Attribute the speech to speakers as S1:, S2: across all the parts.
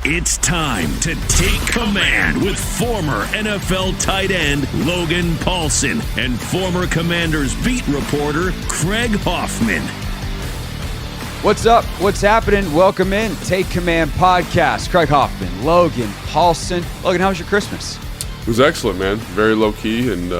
S1: It's time to take command with former NFL tight end Logan Paulsen and former Commanders beat reporter Craig Hoffman.
S2: What's up? What's happening? Welcome in. Take Command Podcast. Craig Hoffman, Logan Paulsen. Logan, how was your Christmas?
S3: It was excellent, man. Very low key, and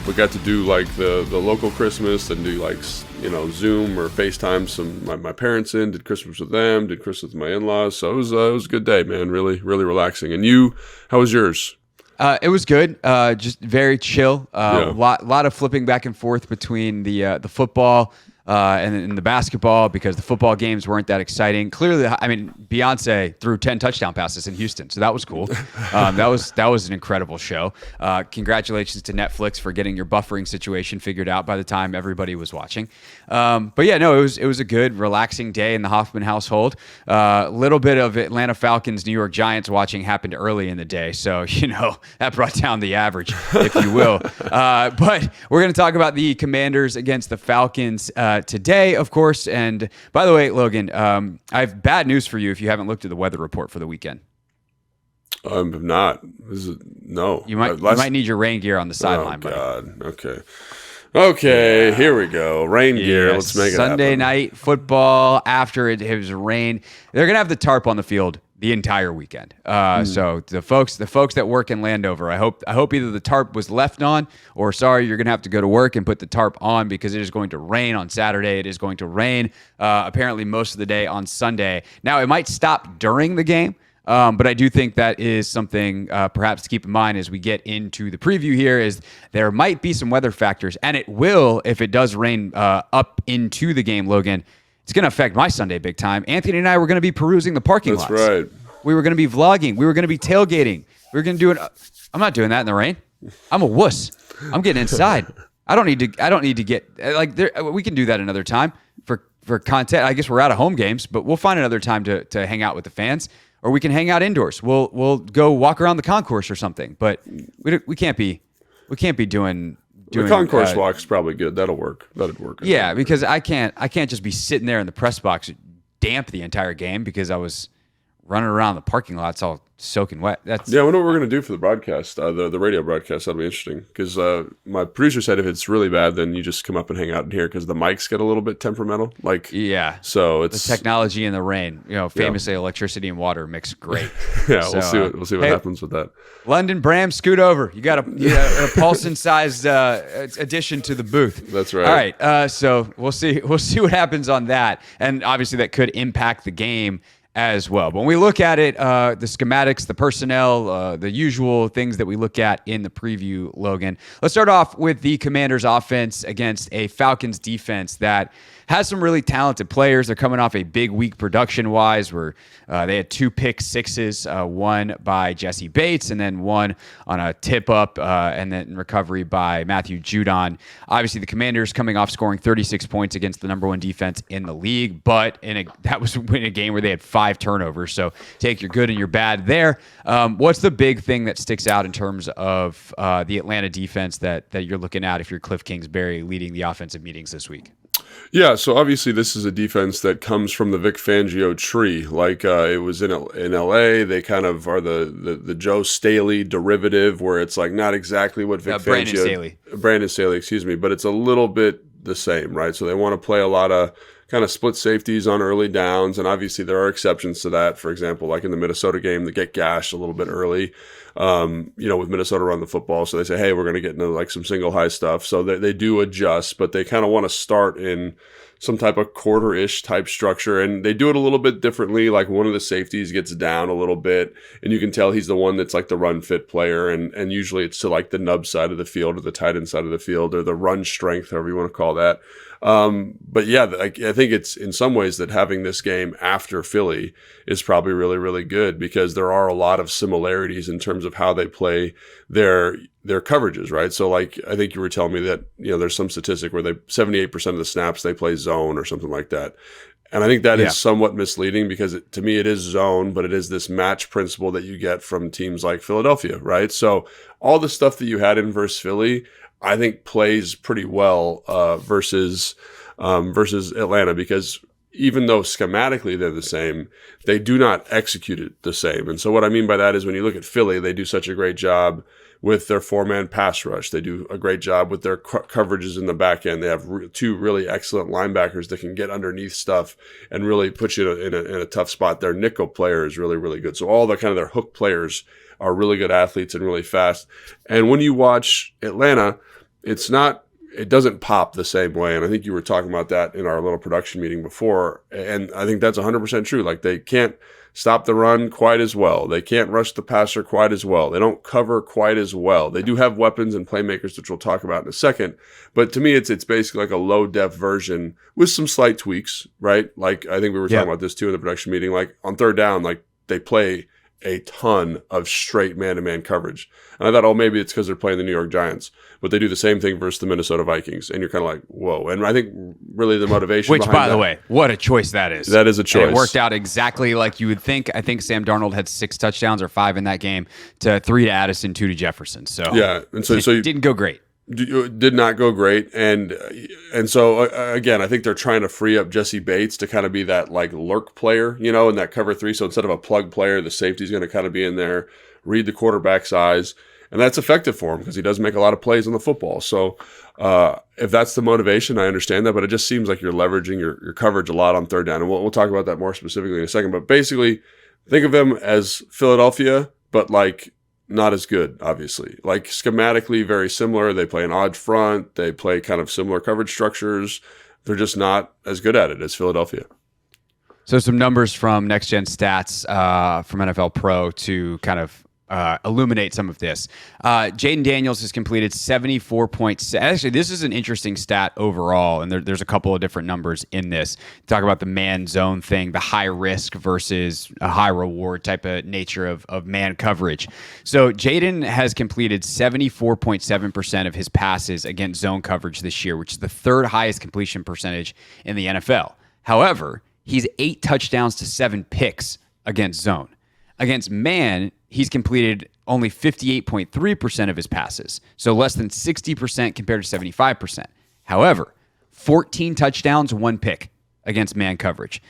S3: we got to do like the local Christmas and do like Zoom or FaceTime some my parents in. Did Christmas with them. Did Christmas with my in-laws. So it was a good day, man. Really relaxing. And you, how was yours?
S2: It was good. Just very chill. Lot of flipping back and forth between the football and the basketball because the football games weren't that exciting. Clearly, I mean, Beyonce threw 10 touchdown passes in Houston, so that was cool. That was an incredible show. Congratulations to Netflix for getting your buffering situation figured out by the time everybody was watching. But yeah, no, it was a good, relaxing day in the Hoffman household. A little bit of Atlanta Falcons, New York Giants watching happened early in the day, so that brought down the average, if you will. But we're going to talk about the Commanders against the Falcons today, of course. And by the way, Logan, I have bad news for you if you haven't looked at the weather report for the weekend.
S3: I'm not. No.
S2: You might need your rain gear on the sideline.
S3: Oh, God. Buddy. Okay. Yeah. Here we go. Rain gear. Let's make it happen.
S2: Sunday night football after it was rain. They're going to have the tarp on the field the entire weekend. So the folks that work in Landover, I hope either the tarp was left on or sorry, you're going to have to go to work and put the tarp on because it is going to rain on Saturday. It is going to rain apparently most of the day on Sunday. Now, it might stop during the game, but I do think that is something perhaps to keep in mind as we get into the preview here is there might be some weather factors, and it will if it does rain up into the game, Logan. It's going to affect my Sunday big time. Anthony and I were going to be perusing the parking lots.
S3: That's right.
S2: We were going to be vlogging. We were going to be tailgating. We were going to do it. I'm not doing that in the rain. I'm a wuss. I'm getting inside. I don't need to get like there. We can do that another time for content. I guess we're out of home games, but we'll find another time to hang out with the fans, or we can hang out indoors. We'll go walk around the concourse or something. But we can't be doing.
S3: The concourse walk's probably good. That'd work.
S2: Yeah, because I can't just be sitting there in the press box damp the entire game because I was running around the parking lots all soaking wet.
S3: I wonder what we're going to do for the broadcast, the radio broadcast. That'll be interesting because my producer said if it's really bad, then you just come up and hang out in here because the mics get a little bit temperamental. So it's
S2: the technology in the rain. Famously, electricity and water mix great.
S3: We'll see what happens with that.
S2: London Bram, scoot over. You got a Paulson-sized addition to the booth.
S3: That's right.
S2: All right. So we'll see what happens on that, and obviously that could impact the game as well. But when we look at it, the schematics, the personnel, the usual things that we look at in the preview, Logan, let's start off with the Commanders offense against a Falcons defense that has some really talented players. They're coming off a big week production-wise where they had 2 pick sixes, one by Jesse Bates and then one on a tip-up and then recovery by Matthew Judon. Obviously, the Commanders coming off scoring 36 points against the number 1 defense in the league, but that was in a game where they had 5 turnovers. So take your good and your bad there. What's the big thing that sticks out in terms of the Atlanta defense that you're looking at if you're Kliff Kingsbury leading the offensive meetings this week?
S3: Yeah, so obviously this is a defense that comes from the Vic Fangio tree. Like it was in LA, they kind of are the Joe Staley derivative, where it's like not exactly what Vic Fangio, Brandon Staley, excuse me, but it's a little bit the same, right? So they want to play a lot of kind of split safeties on early downs, and obviously there are exceptions to that. For example, like in the Minnesota game, they get gashed a little bit early. With Minnesota run the football. So they say, hey, we're going to get into like some single high stuff. So they do adjust, but they kind of want to start in some type of quarter-ish type structure. And they do it a little bit differently. Like one of the safeties gets down a little bit and you can tell he's the one that's like the run fit player. And usually it's to like the nub side of the field or the tight end side of the field or the run strength, however you want to call that. But yeah, I think it's in some ways that having this game after Philly is probably really, really good because there are a lot of similarities in terms of how they play their coverages, right? So like, I think you were telling me that, there's some statistic where 78% of the snaps, they play zone or something like that. And I think that is somewhat misleading because to me it is zone, but it is this match principle that you get from teams like Philadelphia, right? So all the stuff that you had in versus Philly, I think plays pretty well versus Atlanta because even though schematically they're the same, they do not execute it the same. And so what I mean by that is when you look at Philly, they do such a great job with their 4-man pass rush. They do a great job with their coverages in the back end. They have two really excellent linebackers that can get underneath stuff and really put you in a tough spot. Their nickel player is really, really good. So all the kind of their hook players are really good athletes and really fast. And when you watch Atlanta, it doesn't pop the same way. And I think you were talking about that in our little production meeting before. And I think that's 100% true. Like, they can't stop the run quite as well. They can't rush the passer quite as well. They don't cover quite as well. They do have weapons and playmakers, which we'll talk about in a second. But to me, it's basically like a low-def version with some slight tweaks, right? Like, I think we were talking about this too in the production meeting. Like, on third down, like, they play a ton of straight man-to-man coverage. And I thought, maybe it's because they're playing the New York Giants. But they do the same thing versus the Minnesota Vikings. And you're kind of like, whoa. And I think really the motivation
S2: Which, by the way, what a choice that is.
S3: That is a choice.
S2: And it worked out exactly like you would think. I think Sam Darnold had 6 touchdowns or 5 in that game, to 3 to Addison, 2 to Jefferson. So
S3: yeah, and so
S2: it didn't go great.
S3: Did not go great. And so, again, I think they're trying to free up Jesse Bates to kind of be that like lurk player, in that cover 3. So instead of a plug player, the safety's going to kind of be in there, read the quarterback's eyes. And that's effective for him because he does make a lot of plays on the football. So if that's the motivation, I understand that. But it just seems like you're leveraging your coverage a lot on third down. And we'll talk about that more specifically in a second. But basically, think of them as Philadelphia, but like not as good, obviously. Like schematically very similar. They play an odd front. They play kind of similar coverage structures. They're just not as good at it as Philadelphia.
S2: So some numbers from Next Gen Stats from NFL Pro to kind of illuminate some of this. Jayden Daniels has completed 74.7. Actually, this is an interesting stat overall, and there's a couple of different numbers in this. Talk about the man zone thing, the high risk versus a high reward type of nature of man coverage. So Jayden has completed 74.7% of his passes against zone coverage this year, which is the 3rd highest completion percentage in the NFL. However, he's 8 touchdowns to 7 picks against zone. Against man, he's completed only 58.3% of his passes, so less than 60% compared to 75%. However, 14 touchdowns, 1 pick against man coverage.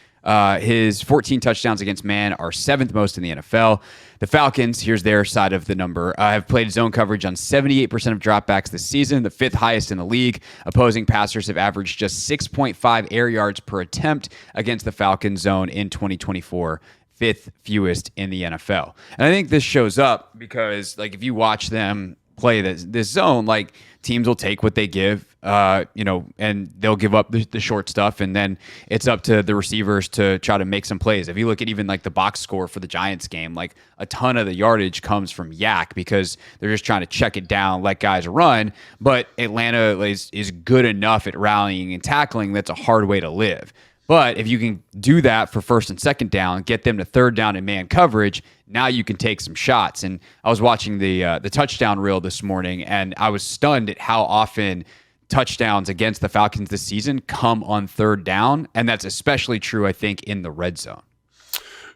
S2: His 14 touchdowns against man are 7th most in the NFL. The Falcons, here's their side of the number, have played zone coverage on 78% of dropbacks this season, the 5th highest in the league. Opposing passers have averaged just 6.5 air yards per attempt against the Falcons zone in 2024. 5th fewest in the NFL. And I think this shows up because, like, if you watch them play this zone, like, teams will take what they give, and they'll give up the short stuff, and then it's up to the receivers to try to make some plays. If you look at even like the box score for the Giants game, like a ton of the yardage comes from yak because they're just trying to check it down, let guys run. But Atlanta is good enough at rallying and tackling that's a hard way to live. But if you can do that for 1st and 2nd down, get them to 3rd down in man coverage, now you can take some shots. And I was watching the touchdown reel this morning, and I was stunned at how often touchdowns against the Falcons this season come on 3rd down. And that's especially true, I think, in the red zone.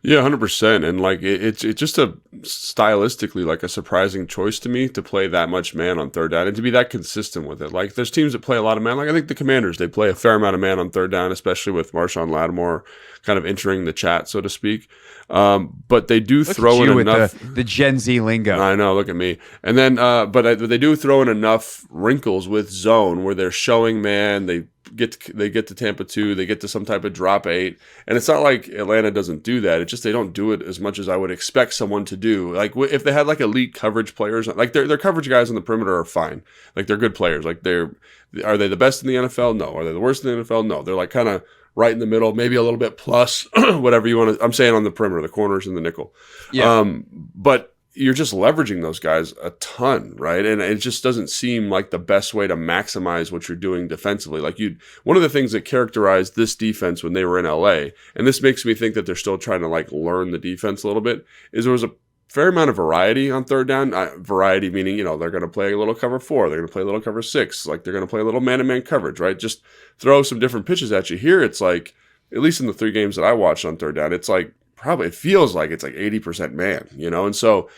S3: Yeah, 100%. And like it's just stylistically like a surprising choice to me to play that much man on 3rd down and to be that consistent with it. Like there's teams that play a lot of man. Like I think the Commanders, they play a fair amount of man on 3rd down, especially with Marshawn Lattimore kind of entering the chat, so to speak. But they do throw in enough
S2: the Gen Z lingo.
S3: I know, look at me. And then, but they do throw in enough wrinkles with zone where they're showing man. They get to Tampa 2, they get to some type of drop 8, and it's not like Atlanta doesn't do that. It's just they don't do it as much as I would expect someone to do. Like if they had like elite coverage players, like their coverage guys on the perimeter are fine. Like they're good players. Like are they the best in the NFL? No. Are they the worst in the NFL? No. They're like kind of right in the middle, maybe a little bit plus, whatever you want to. I'm saying on the perimeter, the corners and the nickel. Yeah. But you're just leveraging those guys a ton, right? And it just doesn't seem like the best way to maximize what you're doing defensively. Like one of the things that characterized this defense when they were in LA, and this makes me think that they're still trying to like learn the defense a little bit, is there was a fair amount of variety on 3rd down. Variety meaning, they're going to play a little cover 4, they're going to play a little cover 6, like they're going to play a little man-to-man coverage, right? Just throw some different pitches at you. Here, it's like, at least in the 3 games that I watched on 3rd down, it's like it feels like it's like 80% man, and so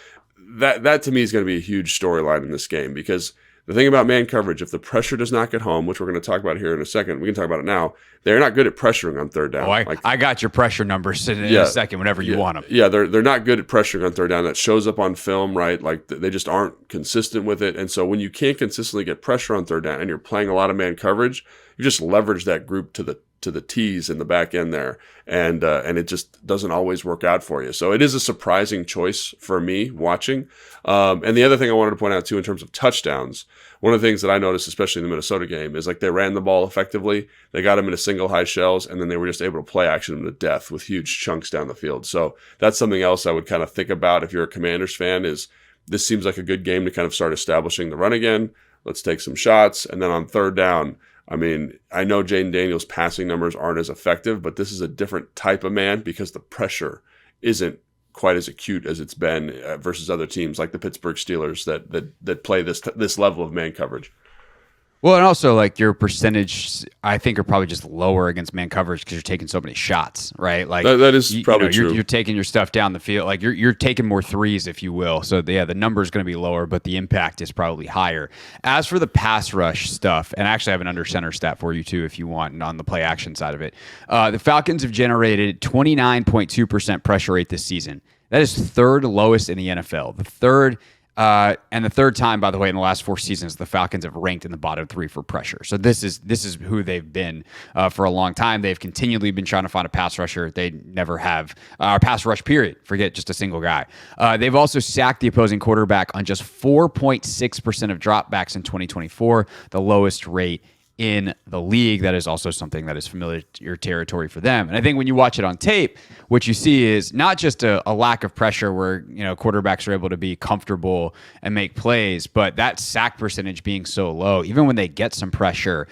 S3: that to me is going to be a huge storyline in this game because The thing about man coverage, if the pressure does not get home, which we're going to talk about here in a second, we can talk about it now. They're not good at pressuring on third down.
S2: Oh, I got your pressure numbers in a second whenever you want them.
S3: Yeah, they're not good at pressuring on third down. That shows up on film, right? Like they just aren't consistent with it. And so when you can't consistently get pressure on third down and you're playing a lot of man coverage, you just leverage that group to the T's in the back end there, and it just doesn't always work out for you. So it is a surprising choice for me watching. And the other thing I wanted to point out too, in terms of touchdowns, one of the things that I noticed, especially in the Minnesota game, is like they ran the ball effectively. They got them into single high shells, and then they were just able to play action them to death with huge chunks down the field. So that's something else I would kind of think about if you're a Commanders fan. Is this seems like a good game to kind of start establishing the run again. Let's take some shots, and then on third down, I mean, I know Jayden Daniels' passing numbers aren't as effective, but this is a different type of man because the pressure isn't quite as acute as it's been versus other teams like the Pittsburgh Steelers that play this level of man coverage.
S2: Well, and also like your percentage, I think, are probably just lower against man coverage because you're taking so many shots, right? Like
S3: that is probably true.
S2: You're taking your stuff down the field, like you're taking more threes, if you will. So the number is going to be lower, but the impact is probably higher. As for the pass rush stuff, and I actually have an under center stat for you too, if you want, and on the play action side of it, the Falcons have generated 29.2% pressure rate this season. That is third lowest in the NFL. The third time, by the way, in the last 4 seasons, the Falcons have ranked in the bottom 3 for pressure. So this is who they've been for a long time. They've continually been trying to find a pass rusher. They never have a pass rush, period. Forget just a single guy. They've also sacked the opposing quarterback on just 4.6% of dropbacks in 2024, the lowest rate in the league. That is also something that is familiar to your territory for them. And I think when you watch it on tape, what you see is not just a lack of pressure where, quarterbacks are able to be comfortable and make plays, but that sack percentage being so low, even when they get some pressure,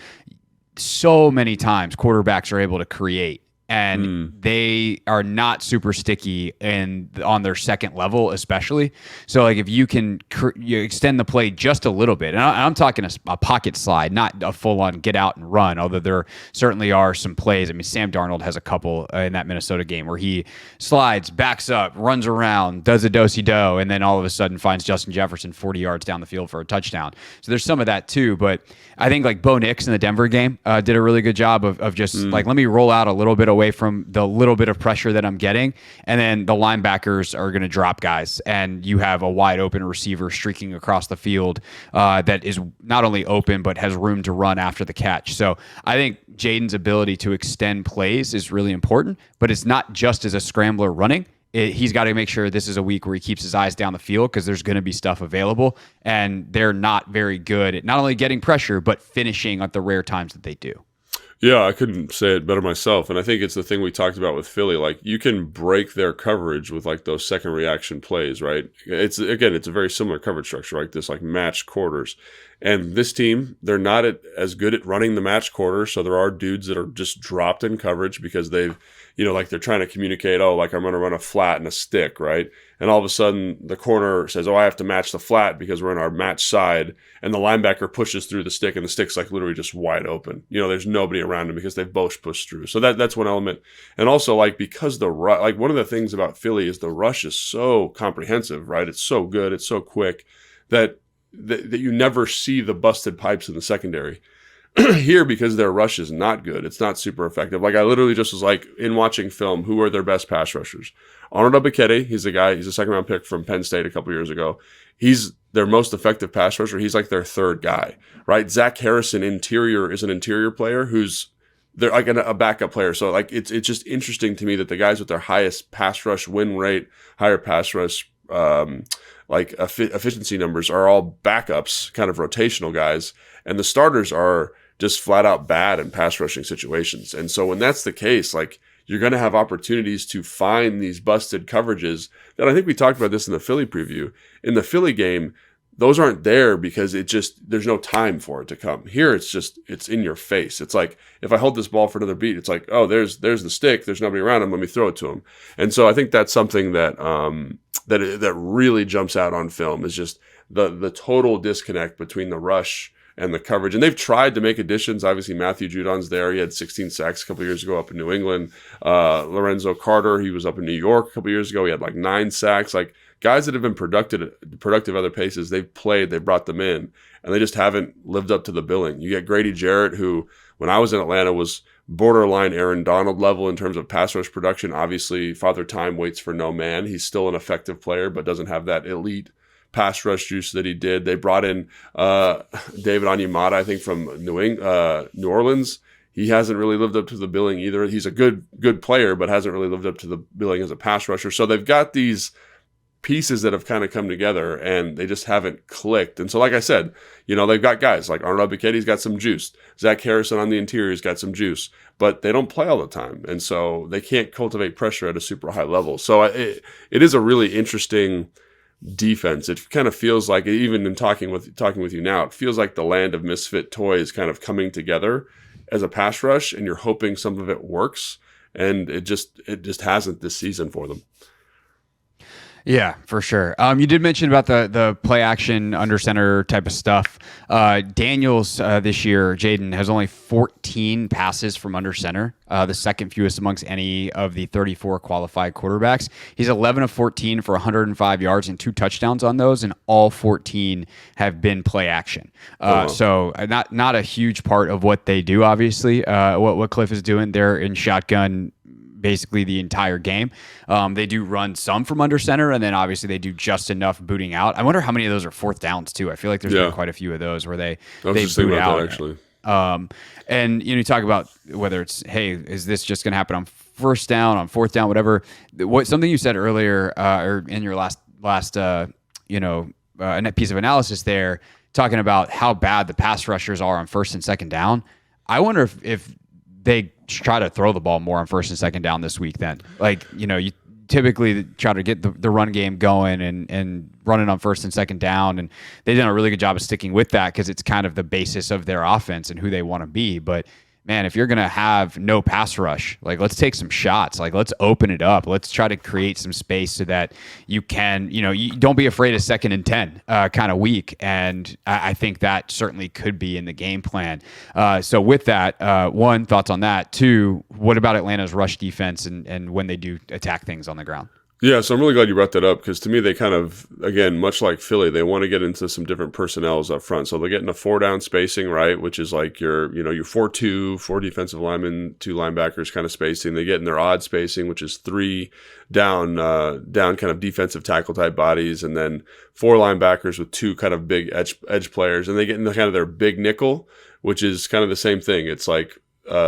S2: so many times quarterbacks are able to create. And they are not super sticky on their second level, especially. So, like, if you can you extend the play just a little bit, and I'm talking a pocket slide, not a full-on get out and run, although there certainly are some plays. I mean, Sam Darnold has a couple in that Minnesota game where he slides, backs up, runs around, does a do-si-do, and then all of a sudden finds Justin Jefferson 40 yards down the field for a touchdown. So there's some of that too, but I think like Bo Nix in the Denver game did a really good job of just like, let me roll out a little bit away from the little bit of pressure that I'm getting, and then the linebackers are going to drop guys, and you have a wide open receiver streaking across the field that is not only open but has room to run after the catch. So I think Jayden's ability to extend plays is really important, but it's not just as a scrambler running. He's got to make sure this is a week where he keeps his eyes down the field because there's going to be stuff available, and they're not very good at not only getting pressure but finishing at the rare times that they do.
S3: Yeah, I couldn't say it better myself. And I think it's the thing we talked about with Philly. Like, you can break their coverage with like those second reaction plays, right? It's a very similar coverage structure, like this, like matched quarters. And this team, they're not as good at running the matched quarters. So there are dudes that are just dropped in coverage because they've, like they're trying to communicate, like I'm going to run a flat and a stick, right? And all of a sudden the corner says, I have to match the flat because we're in our match side. And the linebacker pushes through the stick, and the stick's like literally just wide open. There's nobody around him because they've both pushed through. So that's one element. And also, like, because one of the things about Philly is the rush is so comprehensive, right? It's so good. It's so quick that you never see the busted pipes in the secondary. Here, because their rush is not good, it's not super effective. Like, I literally just was like, in watching film, who are their best pass rushers? Arnold Ebiketie, he's a second-round pick from Penn State a couple years ago. He's their most effective pass rusher. He's like their third guy, right? Zach Harrison is an interior player they're like a backup player. So, like, it's just interesting to me that the guys with their highest pass rush win rate, higher pass rush efficiency numbers are all backups, kind of rotational guys, and the starters are just flat out bad in pass rushing situations. And so when that's the case, like, you're going to have opportunities to find these busted coverages that I think we talked about this in the Philly preview. In the Philly game, those aren't there because there's no time for it to come. Here, it's in your face. It's like, if I hold this ball for another beat, it's like, oh, there's the stick. There's nobody around him. Let me throw it to him. And so I think that's something that that really jumps out on film, is just the total disconnect between the rush and the coverage. And they've tried to make additions. Obviously, Matthew Judon's there. He had 16 sacks a couple years ago up in New England. Lorenzo Carter, he was up in New York a couple years ago. He had like 9 sacks. Like guys that have been productive other paces, they've played, they brought them in, and they just haven't lived up to the billing. You get Grady Jarrett, who, when I was in Atlanta, was borderline Aaron Donald level in terms of pass rush production. Obviously, Father Time waits for no man. He's still an effective player, but doesn't have that elite pass rush juice that he did. They brought in David Onyemata, I think, from New Orleans. He hasn't really lived up to the billing either. He's a good player, but hasn't really lived up to the billing as a pass rusher. So they've got these pieces that have kind of come together, and they just haven't clicked. And so, like I said, they've got guys like Arnold Ebiketie, got some juice. Zach Harrison on the interior's got some juice, but they don't play all the time. And so they can't cultivate pressure at a super high level. So it is a really interesting defense. It kind of feels like, even in talking with you now, it feels like the land of misfit toys kind of coming together as a pass rush, and you're hoping some of it works. And it just hasn't this season for them.
S2: Yeah, for sure. You did mention about the play action under center type of stuff. Daniels this year, Jayden, has only 14 passes from under center, the second fewest amongst any of the 34 qualified quarterbacks. He's 11 of 14 for 105 yards and 2 touchdowns on those, and all 14 have been play action. So not a huge part of what they do, obviously. What Kliff is doing, they're in shotgun basically the entire game. They do run some from under center, and then obviously they do just enough booting out. I wonder how many of those are fourth downs too. I feel like there's been quite a few of those where they boot out. That, actually. And you talk about whether it's, hey, is this just going to happen on first down, on fourth down, whatever. Something you said earlier, or in your last piece of analysis there, talking about how bad the pass rushers are on first and second down. I wonder if they try to throw the ball more on first and second down this week then. You typically try to get the run game going and running on first and second down, and they've done a really good job of sticking with that because it's kind of the basis of their offense and who they want to be. But man, if you're going to have no pass rush, let's take some shots. Let's open it up. Let's try to create some space so that you can, you don't be afraid of 2nd and 10 kind of week. And I think that certainly could be in the game plan. So with that, one, thoughts on that. 2, what about Atlanta's rush defense and when they do attack things on the ground?
S3: Yeah, so I'm really glad you brought that up, because to me, they kind of, again, much like Philly, they want to get into some different personnels up front. So they're getting a 4-down spacing, right, which is like your 4-2, 4 defensive linemen, 2 linebackers kind of spacing. They get in their odd spacing, which is 3 down kind of defensive tackle type bodies, and then 4 linebackers with 2 kind of big edge players. And they get into kind of their big nickel, which is kind of the same thing. It's like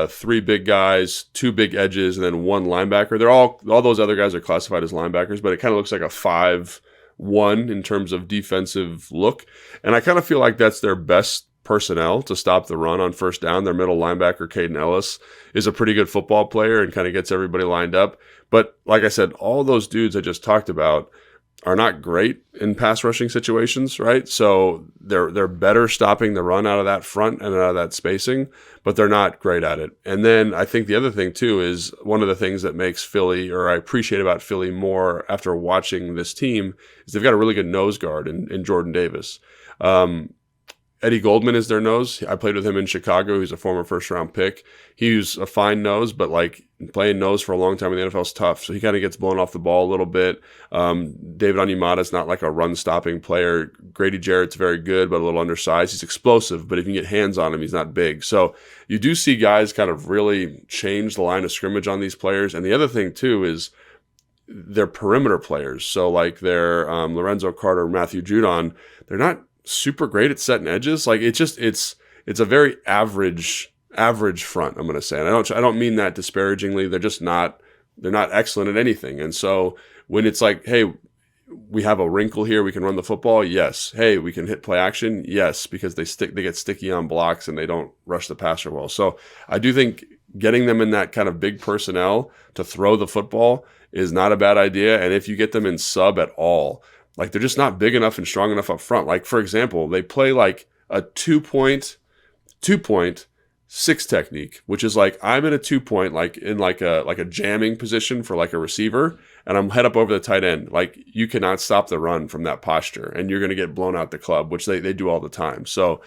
S3: 3 big guys, 2 big edges, and then 1 linebacker. They're all those other guys are classified as linebackers, but it kind of looks like a 5-1 in terms of defensive look. And I kind of feel like that's their best personnel to stop the run on first down. Their middle linebacker, Caden Ellis, is a pretty good football player and kind of gets everybody lined up. But like I said, all those dudes I just talked about are not great in pass rushing situations, right? So they're better stopping the run out of that front and out of that spacing, but they're not great at it. And then I think the other thing too is one of the things that makes Philly, or I appreciate about Philly more after watching this team, is they've got a really good nose guard in Jordan Davis. Eddie Goldman is their nose. I played with him in Chicago. He's a former first-round pick. He's a fine nose, but playing nose for a long time in the NFL is tough. So he kind of gets blown off the ball a little bit. David Onyemata is not like a run-stopping player. Grady Jarrett's very good, but a little undersized. He's explosive, but if you can get hands on him, he's not big. So you do see guys kind of really change the line of scrimmage on these players. And the other thing too is they're perimeter players. So their Lorenzo Carter, Matthew Judon, they're not super great at setting edges. It's a very average front, I'm going to say. And I don't mean that disparagingly. They're not excellent at anything. And so when it's like, hey, we have a wrinkle here, we can run the football. Yes. Hey, we can hit play action. Yes, because they get sticky on blocks and they don't rush the passer well. So I do think getting them in that kind of big personnel to throw the football is not a bad idea. And if you get them in sub at all, they're just not big enough and strong enough up front. For example, they play a two point 6 technique, which is like I'm in a 2-point, like in like a jamming position for like a receiver, and I'm head up over the tight end. Like you cannot stop the run from that posture, and you're going to get blown out the club, which they do all the time. So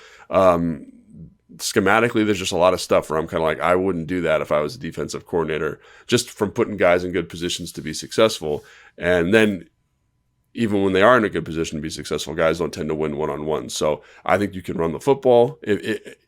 S3: schematically, there's just a lot of stuff where I'm kind of like, I wouldn't do that if I was a defensive coordinator, just from putting guys in good positions to be successful. And then even when they are in a good position to be successful, guys don't tend to win one-on-one. So I think you can run the football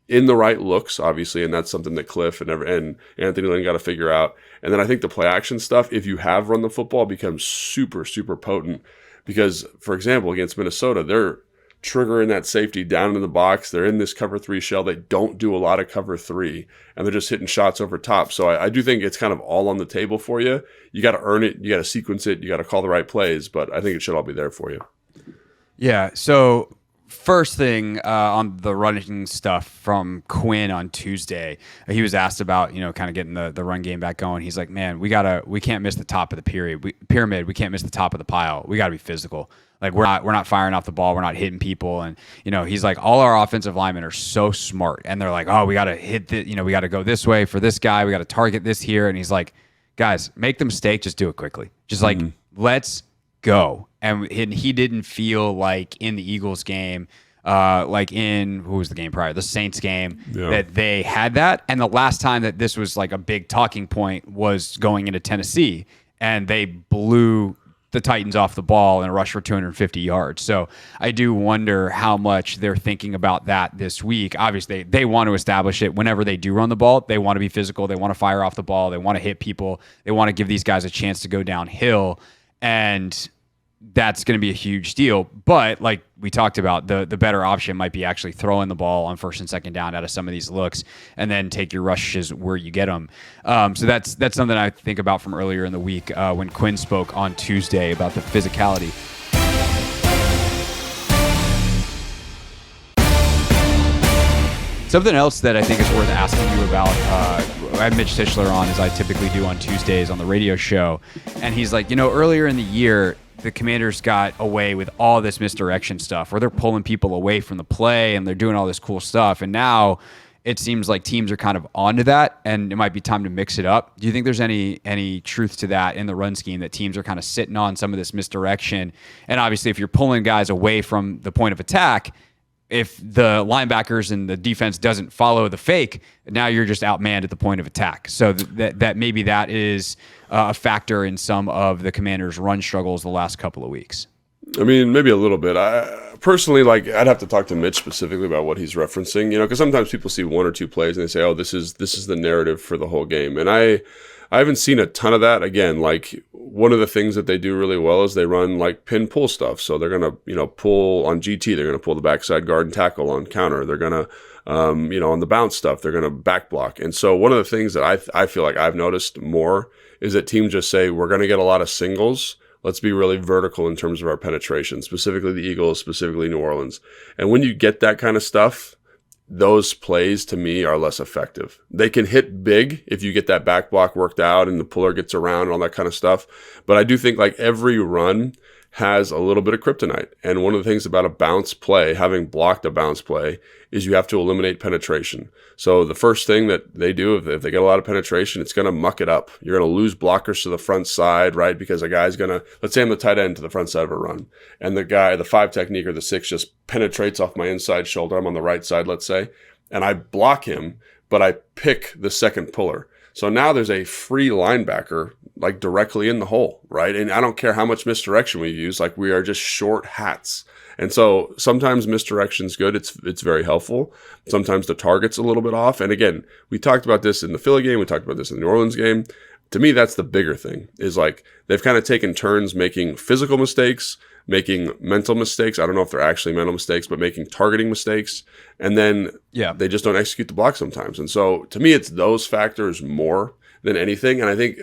S3: in the right looks, obviously, and that's something that Kliff and Anthony Lynn got to figure out. And then I think the play action stuff, if you have run the football, becomes super, super potent because, for example, against Minnesota, they're triggering that safety down in the box. They're in this cover 3 shell. They don't do a lot of cover 3, and they're just hitting shots over top. So I do think it's kind of all on the table for you. You got to earn it. You got to sequence it. You got to call the right plays, but I think it should all be there for you.
S2: Yeah. So first thing on the running stuff from Quinn on Tuesday, he was asked about, kind of getting the run game back going. He's like, man, we can't miss the top of the pyramid. We can't miss the top of the pile. We got to be physical. Like we're not firing off the ball. We're not hitting people. And, he's like, all our offensive linemen are so smart. And they're like, oh, we got to hit we got to go this way for this guy. We got to target this here. And he's like, guys, make the mistake. Just do it quickly. Just like, let's go. And he didn't feel like in the Eagles game, like in, who was the game prior? The Saints game, that they had that. And the last time that this was like a big talking point was going into Tennessee, and they blew the Titans off the ball and rushed for 250 yards. So I do wonder how much they're thinking about that this week. Obviously, they want to establish it whenever they do run the ball. They want to be physical. They want to fire off the ball. They want to hit people. They want to give these guys a chance to go downhill. And that's going to be a huge deal. But like we talked about, the better option might be actually throwing the ball on first and second down out of some of these looks and then take your rushes where you get them. So that's something I think about from earlier in the week when Quinn spoke on Tuesday about the physicality. Something else that I think is worth asking you about, I had Mitch Tischler on, as I typically do on Tuesdays on the radio show, and he's like, earlier in the year, the Commanders got away with all this misdirection stuff where they're pulling people away from the play and they're doing all this cool stuff. And now it seems like teams are kind of onto that, and it might be time to mix it up. Do you think there's any truth to that in the run scheme, that teams are kind of sitting on some of this misdirection? And obviously, if you're pulling guys away from the point of attack, if the linebackers and the defense doesn't follow the fake, now you're just outmanned at the point of attack. So that maybe that is a factor in some of the Commanders' run struggles the last couple of weeks.
S3: I mean, maybe a little bit. I personally, I'd have to talk to Mitch specifically about what he's referencing, because sometimes people see 1 or 2 plays and they say, oh, this is the narrative for the whole game. And I haven't seen a ton of that. Again, one of the things that they do really well is they run pin pull stuff. So they're going to, pull on GT, they're going to pull the backside guard and tackle on counter. They're going to, on the bounce stuff, they're going to back block. And so one of the things that I feel like I've noticed more is that teams just say, we're going to get a lot of singles. Let's be really vertical in terms of our penetration, specifically the Eagles, specifically New Orleans. And when you get that kind of stuff, those plays to me are less effective. They can hit big if you get that back block worked out and the puller gets around and all that kind of stuff. But I do think every run has a little bit of kryptonite. And one of the things about a bounce play, having blocked a bounce play, is you have to eliminate penetration. So the first thing that they do, if they get a lot of penetration, it's going to muck it up. You're going to lose blockers to the front side, right? Because a guy's going to, let's say I'm the tight end to the front side of a run, and the 5 technique or the 6 just penetrates off my inside shoulder. I'm on the right side, let's say, and I block him, but I pick the second puller. So now there's a free linebacker directly in the hole, right? And I don't care how much misdirection we use, we are just short hats. And so sometimes misdirection's good. It's very helpful. Sometimes the target's a little bit off. And again, we talked about this in the Philly game. We talked about this in the New Orleans game. To me, that's the bigger thing, is they've kind of taken turns making physical mistakes, making mental mistakes. I don't know if they're actually mental mistakes, but making targeting mistakes. And then they just don't execute the block sometimes. And so to me, it's those factors more than anything. And I think,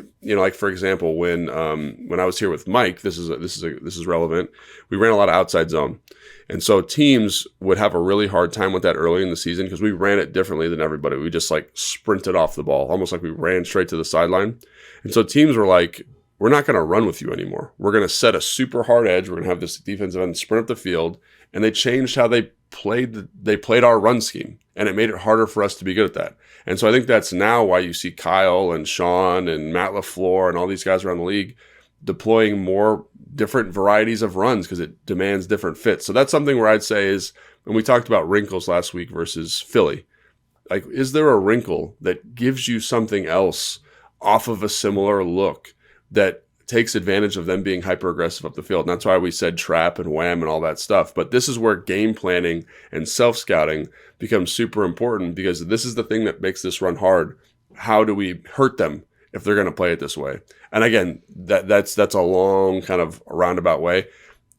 S3: for example, when I was here with Mike, this is relevant. We ran a lot of outside zone. And so teams would have a really hard time with that early in the season because we ran it differently than everybody. We just sprinted off the ball, almost like we ran straight to the sideline. And so teams were like, we're not going to run with you anymore. We're going to set a super hard edge. We're going to have this defensive end sprint up the field. And they changed how they played our run scheme. And it made it harder for us to be good at that. And so I think that's now why you see Kyle and Sean and Matt LaFleur and all these guys around the league deploying more different varieties of runs because it demands different fits. So that's something where I'd say is, when we talked about wrinkles last week versus Philly, like, is there a wrinkle that gives you something else off of a similar look that takes advantage of them being hyper aggressive up the field? And that's why we said trap and wham and all that stuff. But this is where game planning and self-scouting becomes super important, because this is the thing that makes this run hard. How do we hurt them if they're going to play it this way? And again, that's a long kind of roundabout way.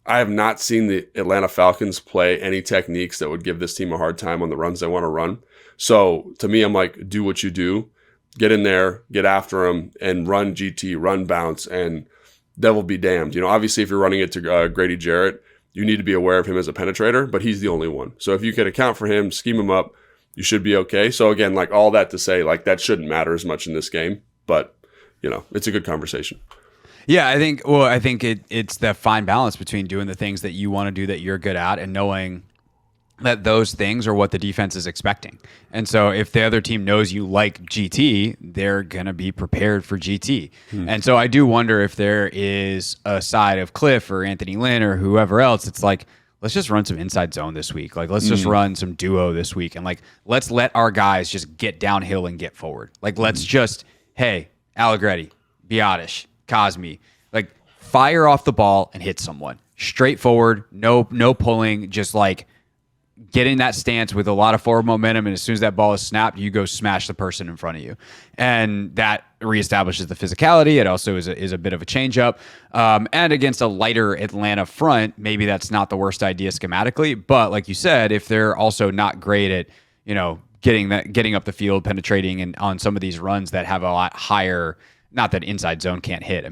S3: I have not seen the Atlanta Falcons play any techniques that would give this team a hard time on the runs they want to run. So to me, I'm like, do what you do. Get in there, get after them, and run GT, run bounce, and devil be damned. Obviously, if you're running it to Grady Jarrett, you need to be aware of him as a penetrator, but he's the only one. So if you can account for him, scheme him up, you should be okay. So again, like, all that to say, like, that shouldn't matter as much in this game, but it's a good conversation.
S2: Yeah, I think it's the fine balance between doing the things that you want to do that you're good at and knowing that those things are what the defense is expecting. And so if the other team knows you like GT, they're going to be prepared for GT. And so I do wonder if there is a side of Kliff or Anthony Lynn or whoever else. It's like, let's just run some inside zone this week. Like, let's just run some duo this week. And like, let's let our guys just get downhill and get forward. Like, let's just, hey, Allegretti, Biotish, Cosme, like, fire off the ball and hit someone. Straightforward, no pulling, just like get in that stance with a lot of forward momentum, and as soon as that ball is snapped, you go smash the person in front of you. And that reestablishes the physicality. It also is a bit of a change-up. And against a lighter Atlanta front, maybe that's not the worst idea schematically. But like you said, if they're also not great at, getting up the field, penetrating, and on some of these runs that have a lot higher, not that inside zone can't hit,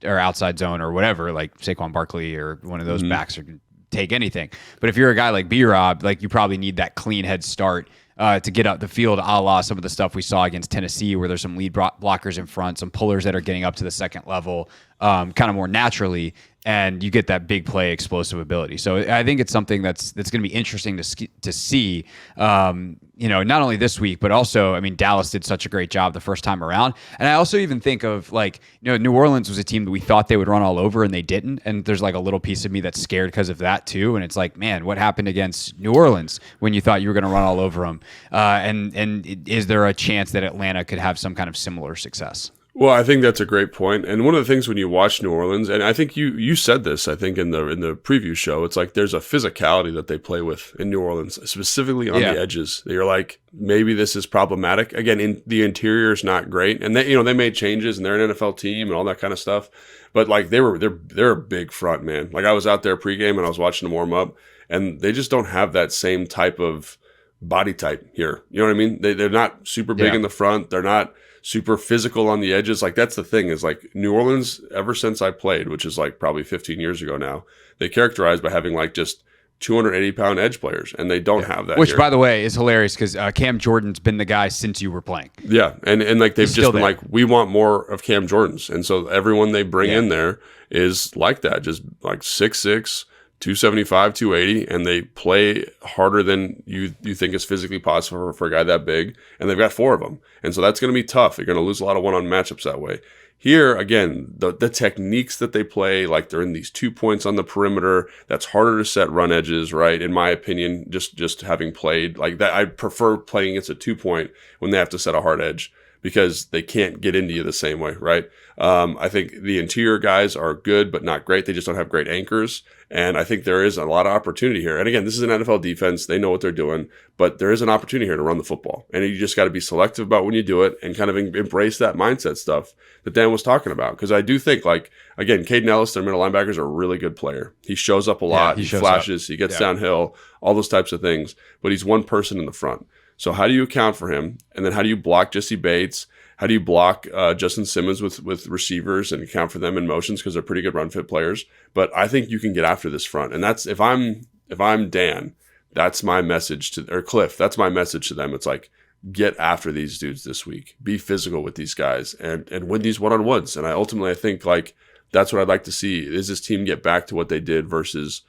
S2: or outside zone or whatever, like Saquon Barkley or one of those backs are take anything. But if you're a guy like B-Rob, like, you probably need that clean head start to get up the field, a la some of the stuff we saw against Tennessee, where there's some lead blockers in front, some pullers that are getting up to the second level kind of more naturally, and you get that big play explosive ability. So I think it's something that's going to be interesting to see, not only this week, but also, Dallas did such a great job the first time around. And I also even think of, like, New Orleans was a team that we thought they would run all over, and they didn't. And there's like a little piece of me that's scared because of that too. And it's like, man, what happened against New Orleans when you thought you were going to run all over them? And is there a chance that Atlanta could have some kind of similar success?
S3: Well, I think that's a great point. And one of the things when you watch New Orleans, and I think you said this, I think in the preview show, it's like there's a physicality that they play with in New Orleans, specifically on the edges. You're like, maybe this is problematic. Again, the interior is not great, and they made changes, and they're an NFL team and all that kind of stuff. But like, they're a big front, man. Like, I was out there pregame and I was watching them warm up, and they just don't have that same type of body type here. You know what I mean? They're not super big in the front. They're not super physical on the edges. Like, that's the thing, is like, New Orleans, ever since I played, which is like probably 15 years ago now, they characterized by having like just 280-pound edge players, and they don't have that.
S2: Which,
S3: here.
S2: by the way, is hilarious because Cam Jordan's been the guy since you were playing. Yeah,
S3: and like, they've just been like, we want more of Cam Jordan's, and so everyone they bring in there is like that, just like 6'6", 275, 280, and they play harder than you think is physically possible for a guy that big, and they've got 4 of them. And so that's going to be tough. You're going to lose a lot of one-on matchups that way. Here, again, the techniques that they play, like, they're in these 2 points on the perimeter. That's harder to set run edges, right? In my opinion, just having played like that, I prefer playing against a 2-point when they have to set a hard edge, because they can't get into you the same way, right? I think the interior guys are good, but not great. They just don't have great anchors. And I think there is a lot of opportunity here. And again, this is an NFL defense. They know what they're doing, but there is an opportunity here to run the football. And you just got to be selective about when you do it and kind of embrace that mindset stuff that Dan was talking about. Because I do think, like, again, Caden Ellis, their middle linebacker, is a really good player. He shows up a lot. He flashes. He gets downhill, all those types of things. But he's one person in the front. So how do you account for him? And then how do you block Jesse Bates? How do you block Justin Simmons with receivers and account for them in motions, because they're pretty good run fit players? But I think you can get after this front, and that's if I'm Dan, that's my message or Kliff. That's my message to them. It's like, get after these dudes this week. Be physical with these guys and win these one-on-ones. And I think like that's what I'd like to see, is this team get back to what they did versus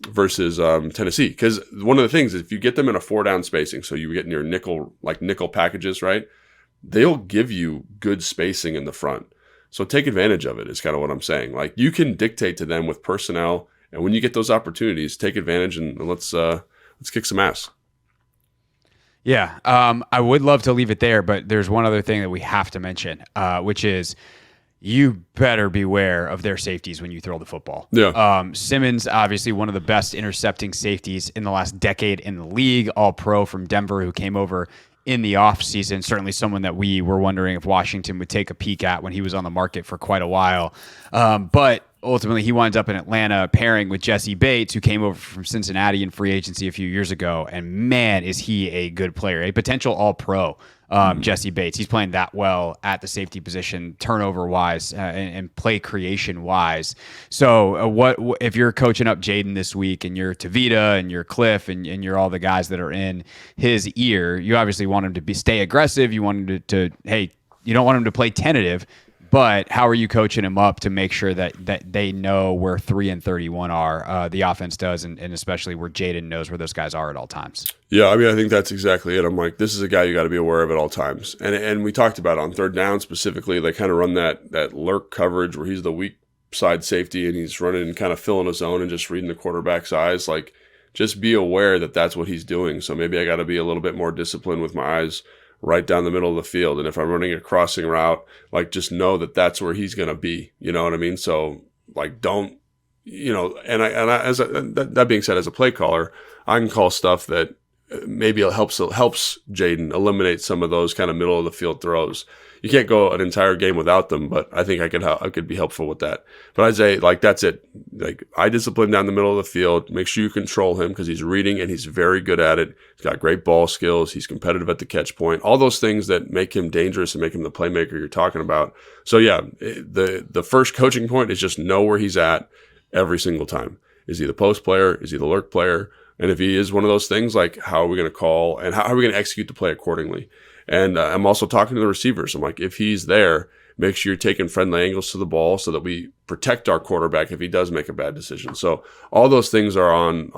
S3: versus Tennessee. Because one of the things is if you get them in a 4-down spacing, so you get in your nickel packages, right? They'll give you good spacing in the front. So take advantage of it is kind of what I'm saying. Like you can dictate to them with personnel, and when you get those opportunities, take advantage and let's kick some ass.
S2: Yeah, I would love to leave it there, but there's one other thing that we have to mention, which is you better beware of their safeties when you throw the football.
S3: Yeah.
S2: Simmons, obviously one of the best intercepting safeties in the last decade in the league, all pro from Denver, who came over in the offseason. Certainly someone that we were wondering if Washington would take a peek at when he was on the market for quite a while. But ultimately, he winds up in Atlanta pairing with Jesse Bates, who came over from Cincinnati in free agency a few years ago. And man, is he a good player, a potential all-pro. Jesse Bates, he's playing that well at the safety position, turnover-wise and play creation-wise. So what if you're coaching up Jayden this week and you're Tavita and you're Kliff and you're all the guys that are in his ear, you obviously want him to stay aggressive. You want him to hey, you don't want him to play tentative. But how are you coaching him up to make sure that they know where 3 and 31 are? The offense does, and especially where Jayden knows where those guys are at all times.
S3: Yeah, I mean, I think that's exactly it. I'm like, this is a guy you got to be aware of at all times. And we talked about on third down specifically, they kind of run that lurk coverage where he's the weak side safety and he's running and kind of filling his zone and just reading the quarterback's eyes. Like, just be aware that that's what he's doing. So maybe I got to be a little bit more disciplined with my eyes right down the middle of the field. And if I'm running a crossing route, like just know that that's where he's going to be. You know what I mean? So like, don't, that being said, as a play caller, I can call stuff that maybe it helps Jayden eliminate some of those kind of middle of the field throws. You can't go an entire game without them, but I think I could be helpful with that. But I'd say like that's it. Like I discipline down the middle of the field. Make sure you control him because he's reading and he's very good at it. He's got great ball skills. He's competitive at the catch point. All those things that make him dangerous and make him the playmaker you're talking about. So yeah, the first coaching point is just know where he's at every single time. Is he the post player? Is he the lurk player? And if he is one of those things, like how are we going to call and how are we going to execute the play accordingly? And I'm also talking to the receivers. I'm like, if he's there, make sure you're taking friendly angles to the ball so that we protect our quarterback if he does make a bad decision. So all those things are on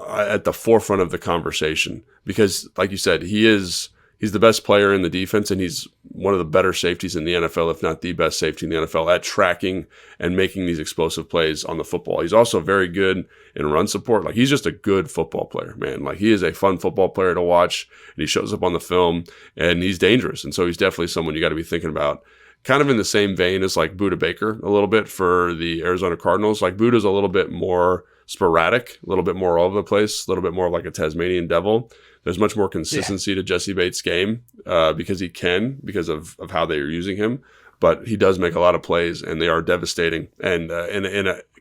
S3: at the forefront of the conversation because, like you said, he's the best player in the defense and he's one of the better safeties in the NFL, if not the best safety in the NFL at tracking and making these explosive plays on the football. He's also very good in run support. Like he's just a good football player, man. Like he is a fun football player to watch and he shows up on the film and he's dangerous. And so he's definitely someone you got to be thinking about. Kind of in the same vein as like Budda Baker a little bit for the Arizona Cardinals. Like Budda's a little bit more sporadic, a little bit more all over the place, a little bit more like a Tasmanian devil. There's much more consistency to Jesse Bates' game because of how they are using him. But he does make a lot of plays, and they are devastating. And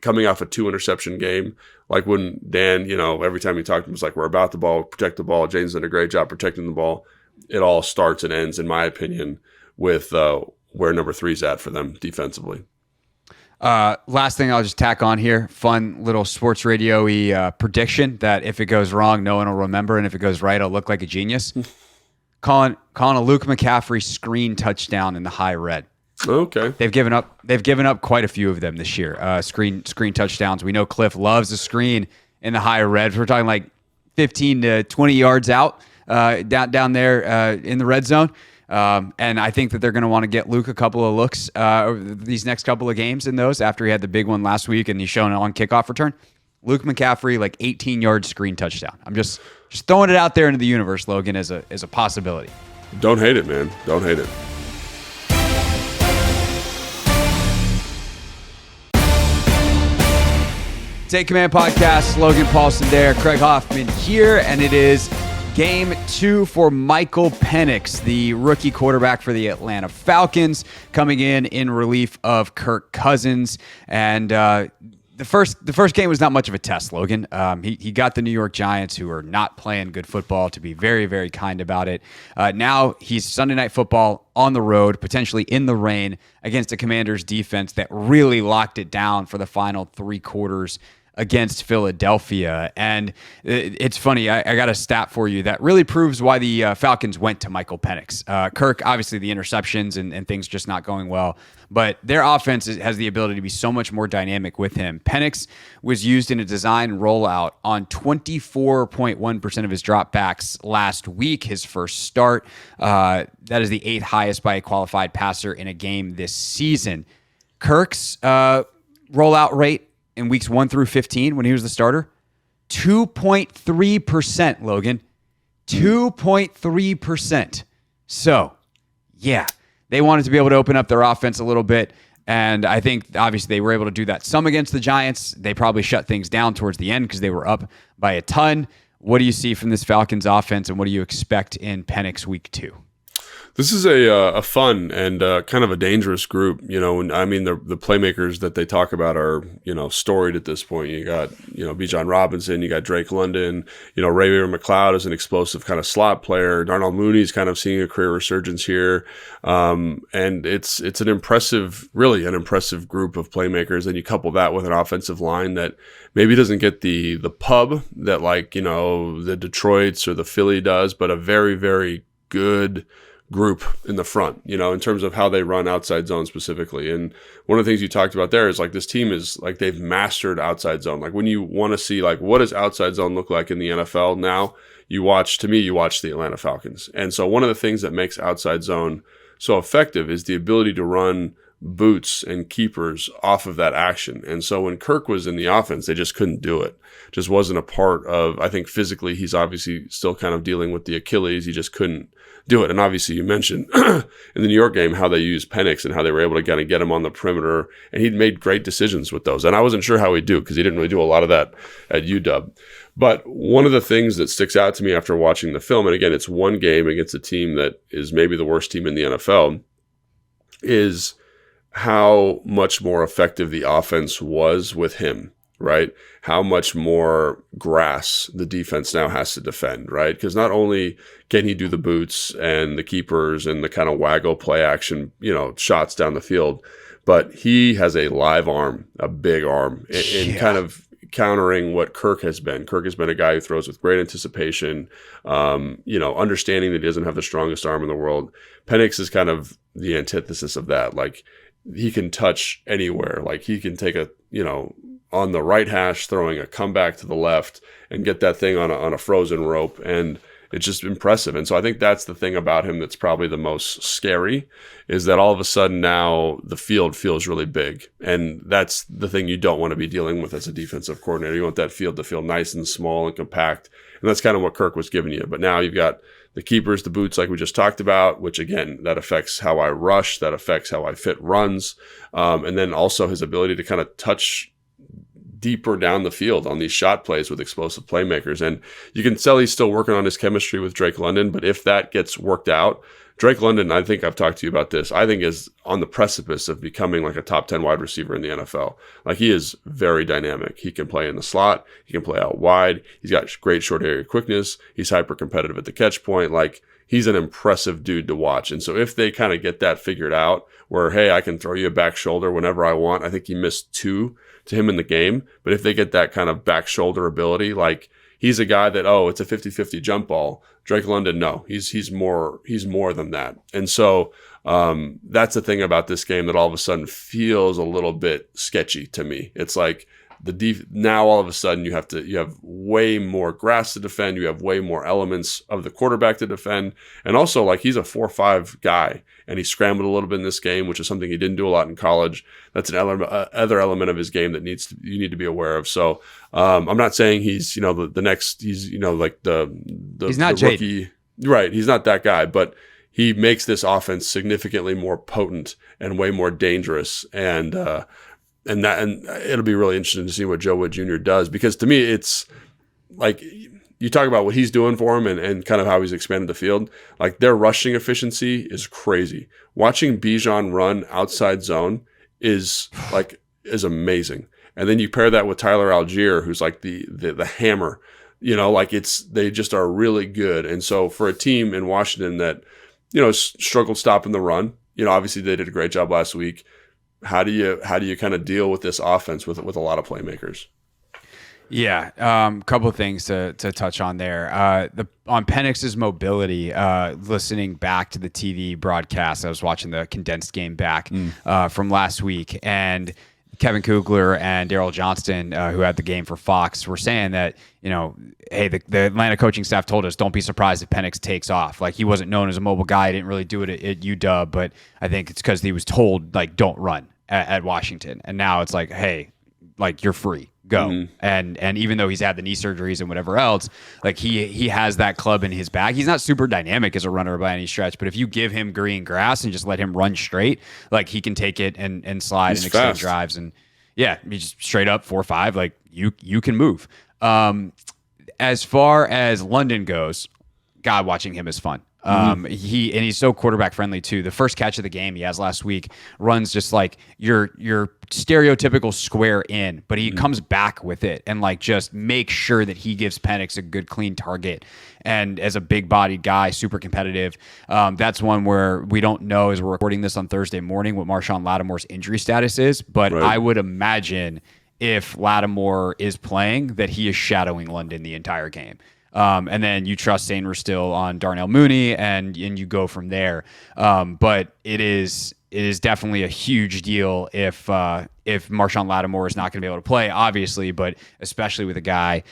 S3: coming off a 2-interception game, like when Dan, every time he talked to him, was like, we're about the ball, protect the ball. Jayden's done a great job protecting the ball. It all starts and ends, in my opinion, with where number 3's at for them defensively.
S2: Last thing I'll just tack on here, fun little sports radio-y prediction that if it goes wrong, no one will remember, and if it goes right, I'll look like a genius. calling a Luke McCaffrey screen touchdown in the high red.
S3: Okay.
S2: They've given up quite a few of them this year. Screen touchdowns. We know Kliff loves the screen in the high red. We're talking like 15 to 20 yards out down there in the red zone. And I think that they're going to want to get Luke a couple of looks over these next couple of games in those after he had the big one last week and he's shown it on kickoff return. Luke McCaffrey, like 18-yard screen touchdown. I'm just throwing it out there into the universe, Logan, as a possibility.
S3: Don't hate it, man. Don't hate it.
S2: Take Command Podcast, Logan Paulson there, Craig Hoffman here, and it is Game 2 for Michael Penix, the rookie quarterback for the Atlanta Falcons, coming in relief of Kirk Cousins. And the first game was not much of a test, Logan. He got the New York Giants, who are not playing good football, to be very, very kind about it. Now he's Sunday Night Football on the road, potentially in the rain, against a Commanders defense that really locked it down for the final 3 quarters against Philadelphia. And it's funny, I got a stat for you that really proves why the Falcons went to Michael Penix. Kirk, obviously the interceptions and things just not going well, but their offense has the ability to be so much more dynamic with him. Penix was used in a design rollout on 24.1% of his dropbacks last week, his first start. That is the 8th highest by a qualified passer in a game this season. Kirk's rollout rate in weeks 1 through 15 when he was the starter, 2.3%, Logan. 2.3%. So, yeah, they wanted to be able to open up their offense a little bit. And I think, obviously, they were able to do that some against the Giants. They probably shut things down towards the end because they were up by a ton. What do you see from this Falcons offense, and what do you expect in Penix week 2?
S3: This is a fun and kind of a dangerous group, and I mean the playmakers that they talk about are storied at this point. You got Bijan Robinson, you got Drake London, Ray McLeod is an explosive kind of slot player. Darnell Mooney's kind of seeing a career resurgence here, and it's an impressive, really an impressive group of playmakers. And you couple that with an offensive line that maybe doesn't get the pub that the Detroit's or the Philly does, but a very, very good group in the front, in terms of how they run outside zone specifically. And one of the things you talked about there is this team is they've mastered outside zone. When you want to see what does outside zone look like in the NFL now, you watch the Atlanta Falcons. And so one of the things that makes outside zone so effective is the ability to run boots and keepers off of that action. And so when Kirk was in the offense, they just couldn't do it. Just wasn't a part of, I think physically, he's obviously still kind of dealing with the Achilles. He just couldn't do it. And obviously you mentioned in the New York game how they used Penix and how they were able to kind of get him on the perimeter, and he'd made great decisions with those. And I wasn't sure how he'd do because he didn't really do a lot of that at UW. But one of the things that sticks out to me after watching the film, and again, it's one game against a team that is maybe the worst team in the NFL, is how much more effective the offense was with him, right? How much more grass the defense now has to defend, right? Because not only can he do the boots and the keepers and the kind of waggle play action, shots down the field, but he has a live arm, a big arm, in kind of countering what Kirk has been. Kirk has been a guy who throws with great anticipation, understanding that he doesn't have the strongest arm in the world. Penix is kind of the antithesis of that. He can touch anywhere. He can take on the right hash, throwing a comeback to the left and get that thing on a frozen rope. And it's just impressive. And so I think that's the thing about him that's probably the most scary, is that all of a sudden now the field feels really big. And that's the thing you don't want to be dealing with as a defensive coordinator. You want that field to feel nice and small and compact. And that's kind of what Kirk was giving you. But now you've got the keepers, the boots, like we just talked about, which again, that affects how I rush, that affects how I fit runs. And then also his ability to kind of touch deeper down the field on these shot plays with explosive playmakers. And you can tell he's still working on his chemistry with Drake London, but if that gets worked out, Drake London, I think I've talked to you about this, I think is on the precipice of becoming a top 10 wide receiver in the NFL. He is very dynamic. He can play in the slot. He can play out wide. He's got great short area quickness. He's hyper competitive at the catch point. He's an impressive dude to watch. And so if they kind of get that figured out where, hey, I can throw you a back shoulder whenever I want. I think he missed 2 to him in the game. But if they get that kind of back shoulder ability, he's a guy that, it's a 50-50 jump ball. Drake London, no, he's more than that. And so that's the thing about this game that all of a sudden feels a little bit sketchy to me. It's now all of a sudden you have way more grass to defend. You have way more elements of the quarterback to defend. And also he's a 4-5 guy, and he scrambled a little bit in this game, which is something he didn't do a lot in college. That's an other element of his game that you need to be aware of. So I'm not saying he's, the next, he's, he's not
S2: the
S3: rookie, right? He's not that guy, but he makes this offense significantly more potent and way more dangerous. And it'll be really interesting to see what Joe Wood Jr. does, because to me, it's you talk about what he's doing for him and kind of how he's expanded the field. Their rushing efficiency is crazy. Watching Bijan run outside zone is amazing. And then you pair that with Tyler Algier, who's the hammer, they just are really good. And so for a team in Washington that, struggled stopping the run, obviously they did a great job last week. How do you kind of deal with this offense with a lot of playmakers?
S2: Yeah, couple of things to touch on there. On Penix's mobility, listening back to the TV broadcast, I was watching the condensed game back from last week, and Kevin Kugler and Daryl Johnston, who had the game for Fox, were saying that, hey, the Atlanta coaching staff told us don't be surprised if Penix takes off. Like, he wasn't known as a mobile guy. He didn't really do it at UW, but I think it's because he was told, like, don't run at Washington. And now it's like, hey, like, you're free. Go. And even though he's had the knee surgeries and whatever else, like he has that club in his bag. He's not super dynamic as a runner by any stretch, but if you give him green grass and just let him run straight, like, he can take it and slide and extend
S3: fast
S2: drives. And yeah, he's just straight up 4.5. Like, you can move. As far as London goes, God, watching him is fun. He's so quarterback friendly too. The first catch of the game he has last week runs just like your stereotypical square in, but he comes back with it and, like, just make sure that he gives Penix a good clean target. And as a big bodied guy, super competitive. That's one where we don't know, as we're recording this on Thursday morning, what Marshawn Lattimore's injury status is, but
S3: right.
S2: I would imagine if Lattimore is playing that he is shadowing London the entire game. And then you trust Sainer still on Darnell Mooney, and you go from there. But it is definitely a huge deal if Marshawn Lattimore is not going to be able to play, obviously, but especially with a guy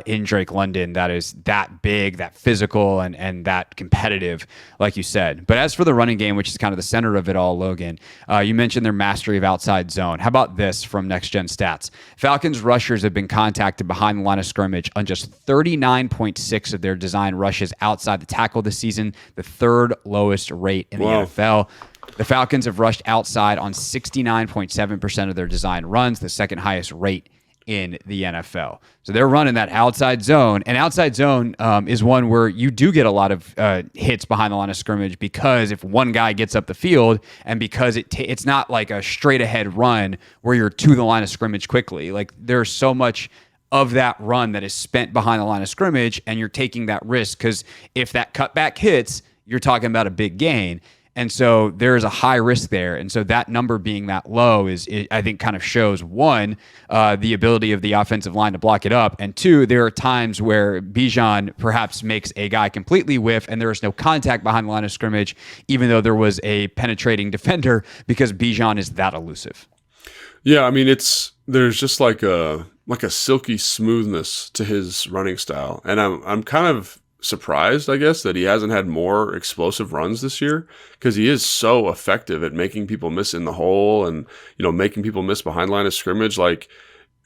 S2: in Drake London that is that big, that physical, and that competitive, like you said. But as for the running game, which is kind of the center of it all, Logan, you mentioned their mastery of outside zone. How about this from Next Gen Stats? Falcons rushers have been contacted behind the line of scrimmage on just 39.6 of their design rushes outside the tackle this season, the third lowest rate in the NFL. The Falcons have rushed outside on 69.7% of their design runs, the second highest rate in the NFL. So they're running that outside zone. And outside zone is one where you do get a lot of hits behind the line of scrimmage, because if one guy gets up the field, and because it's not like a straight ahead run where you're to the line of scrimmage quickly. Like, there's so much of that run that is spent behind the line of scrimmage, and you're taking that risk, because if that cutback hits, you're talking about a big gain. And so there is a high risk there. And so that number being that low I think kind of shows, one, the ability of the offensive line to block it up. And two, there are times where Bijan perhaps makes a guy completely whiff and there is no contact behind the line of scrimmage, even though there was a penetrating defender, because Bijan is that elusive.
S3: Yeah, I mean, there's just like a silky smoothness to his running style. And I'm kind of surprised, I guess, that he hasn't had more explosive runs this year, because he is so effective at making people miss in the hole and, making people miss behind line of scrimmage. Like,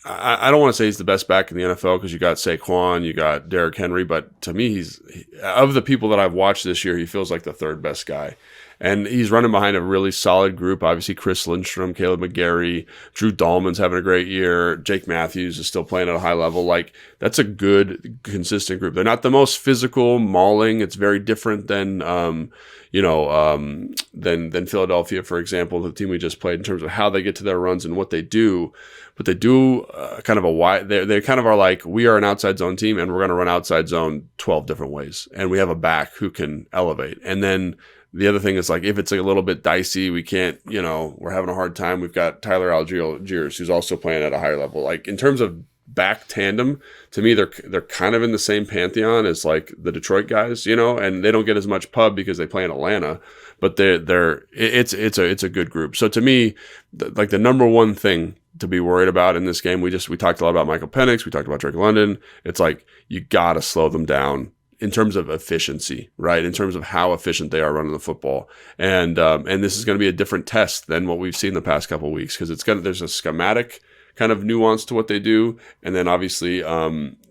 S3: I don't want to say he's the best back in the NFL, because you got Saquon, you got Derrick Henry, but to me, he's, of the people that I've watched this year, he feels like the third best guy. And he's running behind a really solid group. Obviously, Chris Lindstrom, Caleb McGarry, Drew Dahlman's having a great year. Jake Matthews is still playing at a high level. Like, that's a good, consistent group. They're not the most physical, mauling. It's very different than Philadelphia, for example, the team we just played, in terms of how they get to their runs and what they do. But they do kind of a wide. They kind of are like, we are an outside zone team, and we're going to run outside zone 12 different ways, and we have a back who can elevate. And then the other thing is, like, if it's a little bit dicey, we can't, we're having a hard time. We've got Tyler Algiers, who's also playing at a higher level. Like, in terms of back tandem, to me, they're kind of in the same pantheon as, like, the Detroit guys, and they don't get as much pub because they play in Atlanta, but it's a good group. So to me, the number one thing to be worried about in this game, we talked a lot about Michael Penix, we talked about Drake London. It's like, you got to slow them down in terms of efficiency, right? In terms of how efficient they are running the football. And this is going to be a different test than what we've seen the past couple of weeks, because there's a schematic kind of nuance to what they do. And then obviously,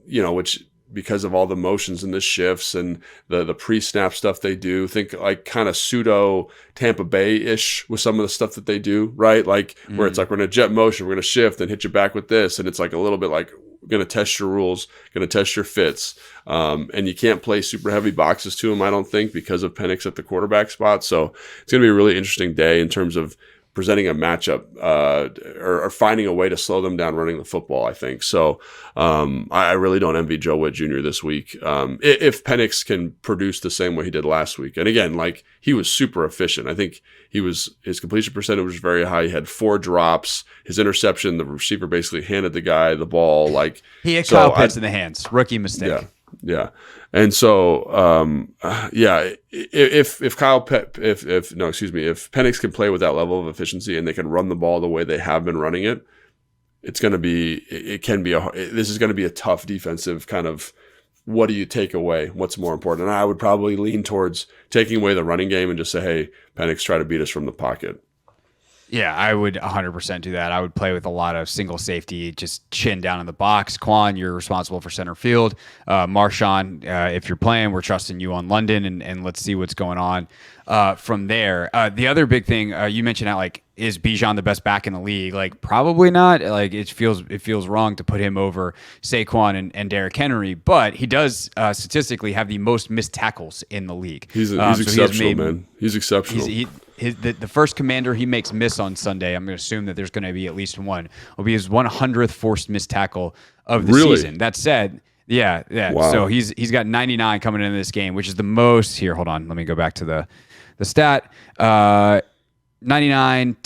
S3: which, because of all the motions and the shifts and the pre-snap stuff they do, think like kind of pseudo Tampa Bay-ish with some of the stuff that they do, right? Like, where it's like, we're going to jet motion, we're going to shift and hit you back with this. And it's like a little bit like, going to test your rules, going to test your fits. And you can't play super heavy boxes to him, I don't think, because of Penix at the quarterback spot. So it's going to be a really interesting day in terms of presenting a matchup or finding a way to slow them down running the football, I think. So I really don't envy Joe Witt Jr. this week. If Penix can produce the same way he did last week. And again, like, he was super efficient. I think his completion percentage was very high. He had 4 drops. His interception, the receiver basically handed the guy the ball. Like,
S2: he had Kyle Pitts in the hands. Rookie mistake.
S3: Yeah. And so, if Penix can play with that level of efficiency and they can run the ball the way they have been running it, this is going to be a tough defensive kind of, what do you take away? What's more important? And I would probably lean towards taking away the running game and just say, hey, Penix, try to beat us from the pocket.
S2: Yeah, I would 100% do that. I would play with a lot of single safety, just chin down in the box. Quan, you're responsible for center field. Marshawn, if you're playing, we're trusting you on London, and let's see what's going on from there. The other big thing you mentioned, that, like, is Bijan the best back in the league? Like, probably not. Like, it feels wrong to put him over Saquon and Derrick Henry, but he does statistically have the most missed tackles in the league.
S3: He's exceptional, man. He's exceptional.
S2: The first commander he makes miss on Sunday, I'm going to assume that there's going to be at least one, will be his 100th forced missed tackle of the season. That said, yeah. Wow. So he's got 99 coming into this game, which is the most. Here, hold on. Let me go back to the stat. 99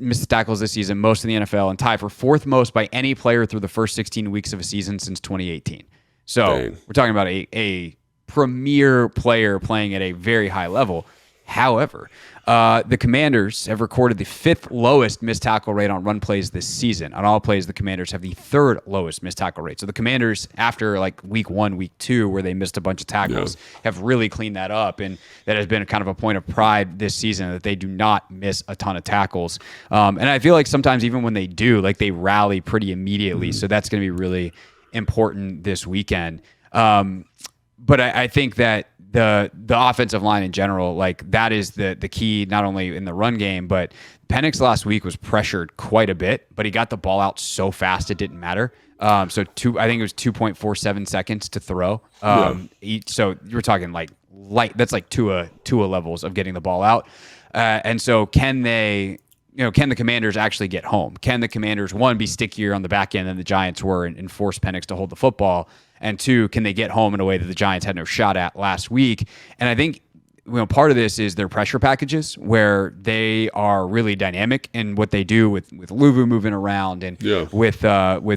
S2: missed tackles this season, most in the NFL, and tied for 4th most by any player through the first 16 weeks of a season since 2018. So Dang. We're talking about a premier player playing at a very high level. However, the Commanders have recorded the 5th lowest missed tackle rate on run plays this season. On all plays, the Commanders have the 3rd lowest missed tackle rate. So the Commanders, after like week 1, week 2, where they missed a bunch of tackles, have really cleaned that up. And that has been kind of a point of pride this season, that they do not miss a ton of tackles. And I feel like sometimes even when they do, like, they rally pretty immediately. So that's going to be really important this weekend. But I think that the offensive line in general, like, that is the key, not only in the run game, but Penix last week was pressured quite a bit, but he got the ball out so fast it didn't matter. I think it was 2.47 seconds to throw. So you're talking like light. That's like Tua levels of getting the ball out. And so can the Commanders actually get home? Can the Commanders, one, be stickier on the back end than the Giants were and force Penix to hold the football? And 2, can they get home in a way that the Giants had no shot at last week? And I think part of this is their pressure packages, where they are really dynamic in what they do with Luvu moving around and with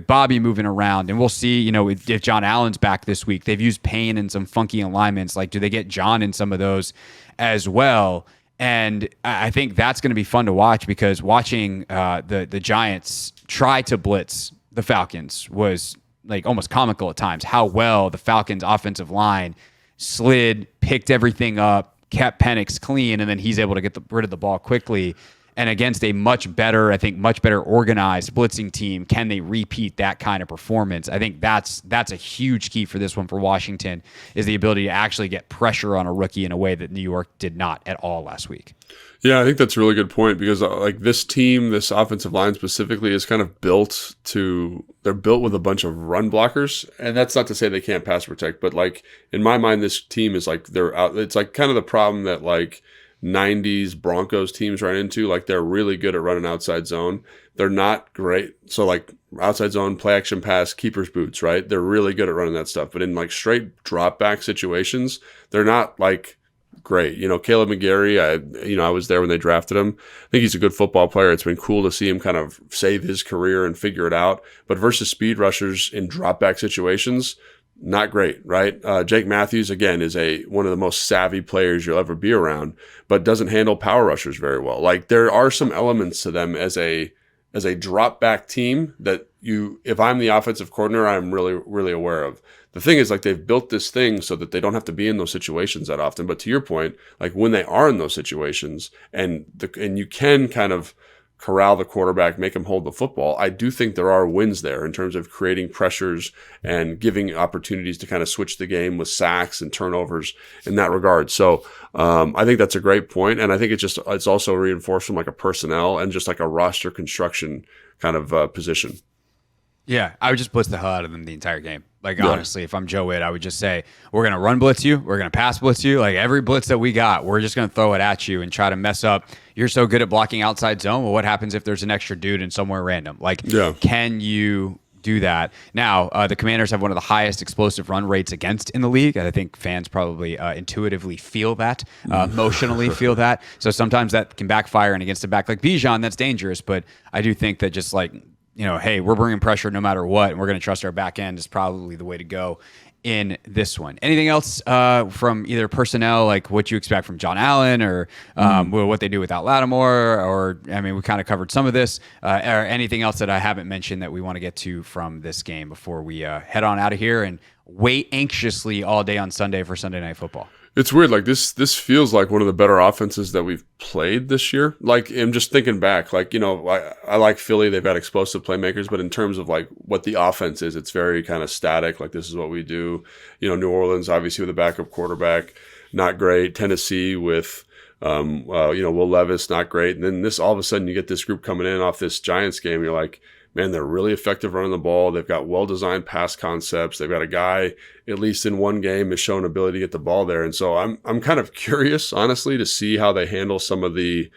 S2: Bobby moving around. And we'll see, if John Allen's back this week. They've used Payne in some funky alignments. Like, do they get John in some of those as well? And I think that's going to be fun to watch, because watching the Giants try to blitz the Falcons was like almost comical at times. How well the Falcons offensive line slid, picked everything up, kept Penix clean, and then he's able to get rid of the ball quickly. And against a much better organized blitzing team, can they repeat that kind of performance? I think that's a huge key for this one for Washington, is the ability to actually get pressure on a rookie in a way that New York did not at all last week.
S3: Yeah, I think that's a really good point, because like, this team, this offensive line specifically, is kind of they're built with a bunch of run blockers. And that's not to say they can't pass protect, but like, in my mind, this team is like, it's like kind of the problem that like 90s Broncos teams run into. Like, they're really good at running outside zone. They're not great. So like, outside zone, play action pass, keeper's boots, right? They're really good at running that stuff. But in like straight drop back situations, they're not like great. Caleb McGarry, I was there when they drafted him. I think he's a good football player. It's been cool to see him kind of save his career and figure it out. But versus speed rushers in drop back situations, not great, right? Jake Matthews, again, is one of the most savvy players you'll ever be around, but doesn't handle power rushers very well. Like, there are some elements to them as a drop back team that if I'm the offensive coordinator, I'm really, really aware of. The thing is, like, they've built this thing so that they don't have to be in those situations that often. But to your point, like, when they are in those situations and you can kind of corral the quarterback, make him hold the football, I do think there are wins there in terms of creating pressures and giving opportunities to kind of switch the game with sacks and turnovers in that regard. So I think that's a great point. And I think it's also reinforced from like a personnel and just like a roster construction kind of position.
S2: Yeah, I would just blitz the hell out of them the entire game. Like, honestly, if I'm Joe Witt, I would just say, we're going to run blitz you. We're going to pass blitz you. Like, every blitz that we got, we're just going to throw it at you and try to mess up. You're so good at blocking outside zone. Well, what happens if there's an extra dude in somewhere random? Like, can you do that? Now, the Commanders have one of the highest explosive run rates against in the league. I think fans probably intuitively feel that, emotionally feel that. So sometimes that can backfire, and against a back like Bijan, that's dangerous. But I do think that just like, hey, we're bringing pressure no matter what, and we're going to trust our back end is probably the way to go in this one. Anything else from either personnel, like what you expect from John Allen, or what they do without Lattimore, or, I mean, we kind of covered some of this, or anything else that I haven't mentioned that we want to get to from this game before we head on out of here and wait anxiously all day on Sunday for Sunday Night Football?
S3: It's weird. Like this feels like one of the better offenses that we've played this year. Like, I'm just thinking back, like, I like Philly. They've got explosive playmakers, but in terms of like what the offense is, it's very kind of static. Like, this is what we do. New Orleans, obviously with a backup quarterback, not great. Tennessee with, Will Levis, not great. And then all of a sudden you get this group coming in off this Giants game. You're like, man, they're really effective running the ball. They've got well-designed pass concepts. They've got a guy, at least in one game, has shown ability to get the ball there. And so I'm kind of curious, honestly, to see how they handle some of the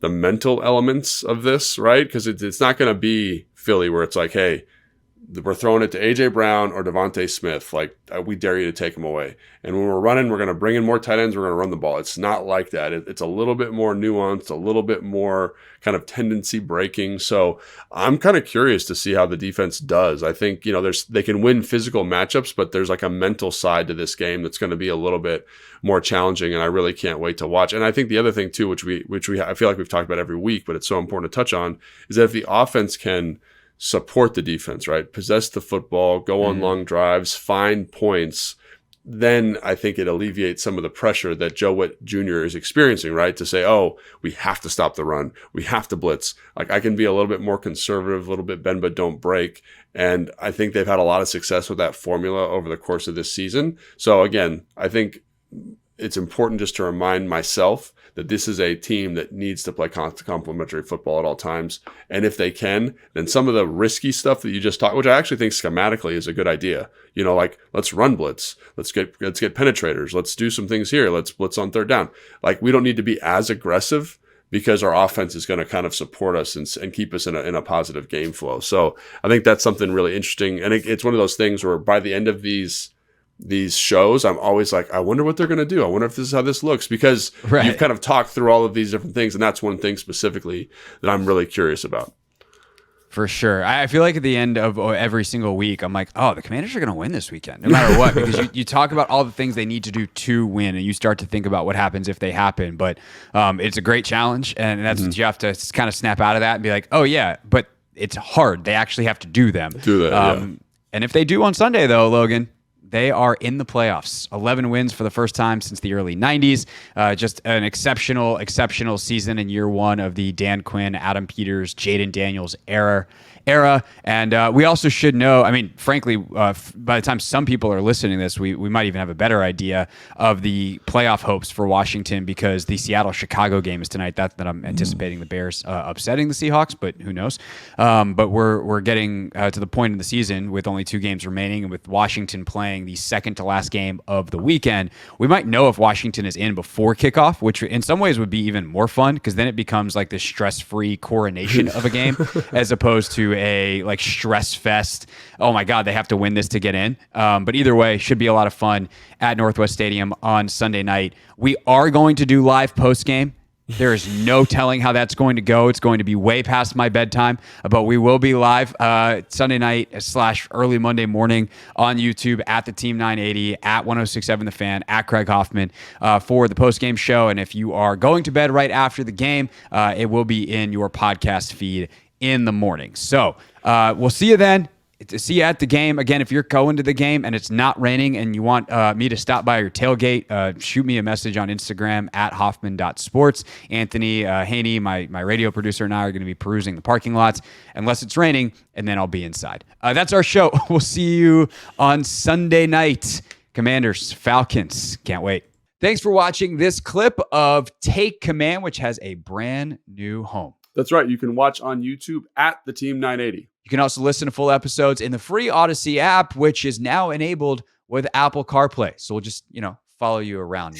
S3: mental elements of this, right? Because it's not going to be Philly where it's like, hey, we're throwing it to A.J. Brown or Devontae Smith. Like, we dare you to take them away. And when we're running, we're going to bring in more tight ends. We're going to run the ball. It's not like that. It's a little bit more nuanced, a little bit more kind of tendency breaking. So I'm kind of curious to see how the defense does. I think, they can win physical matchups, but there's like a mental side to this game that's going to be a little bit more challenging. And I really can't wait to watch. And I think the other thing too, which I feel like we've talked about every week, but it's so important to touch on, is that if the offense can support the defense, right? Possess the football, go on long drives, find points, then I think it alleviates some of the pressure that Joe Witt Jr. is experiencing, right? To say, oh, we have to stop the run. We have to blitz. Like, I can be a little bit more conservative, a little bit bend but don't break. And I think they've had a lot of success with that formula over the course of this season. So again, I think it's important just to remind myself that this is a team that needs to play complementary football at all times. And if they can, then some of the risky stuff that you just talked, which I actually think schematically is a good idea, like, let's run blitz, let's get penetrators, let's do some things here, let's blitz on third down. Like, we don't need to be as aggressive because our offense is going to kind of support us and keep us in a positive game flow. So I think that's something really interesting. And it's one of those things where by the end of these shows, I'm always like, I wonder what they're going to do. I wonder if this is how this looks, because you've kind of talked through all of these different things. And that's one thing specifically that I'm really curious about.
S2: For sure. I feel like at the end of every single week, I'm like, oh, the Commanders are going to win this weekend, no matter what, because you talk about all the things they need to do to win, and you start to think about what happens if they happen. But it's a great challenge, and that's what you have to kind of snap out of that and be like, oh, yeah, but it's hard. They actually have to do them. And if they do on Sunday, though, Logan, they are in the playoffs. 11 wins for the first time since the early 90s. Just an exceptional season in year one of the Dan Quinn, Adam Peters, Jayden Daniels era. And we also should know, I mean, frankly, by the time some people are listening to this, we might even have a better idea of the playoff hopes for Washington, because the Seattle-Chicago game is tonight. That I'm anticipating the Bears upsetting the Seahawks, but who knows? But we're getting to the point in the season with only 2 games remaining, and with Washington playing the second to last game of the weekend, we might know if Washington is in before kickoff, which in some ways would be even more fun, because then it becomes like this stress-free coronation of a game as opposed to a like stress fest. Oh my God, they have to win this to get in. But either way, should be a lot of fun at Northwest Stadium on Sunday night. We are going to do live post game. There is no telling how that's going to go. It's going to be way past my bedtime, but we will be live Sunday night / early Monday morning on YouTube at the Team 980, at 106.7 The Fan, at Craig Hoffman for the post-game show. And if you are going to bed right after the game, it will be in your podcast feed in the morning. So we'll see you then. To see you at the game. Again, if you're going to the game and it's not raining and you want me to stop by your tailgate, shoot me a message on Instagram at Hoffman.sports. Anthony Haney, my radio producer, and I are going to be perusing the parking lots unless it's raining, and then I'll be inside. That's our show. We'll see you on Sunday night. Commanders, Falcons. Can't wait. Thanks for watching this clip of Take Command, which has a brand new home.
S3: That's right. You can watch on YouTube at the Team 980.
S2: You can also listen to full episodes in the free Odyssey app, which is now enabled with Apple CarPlay. So we'll just, follow you around.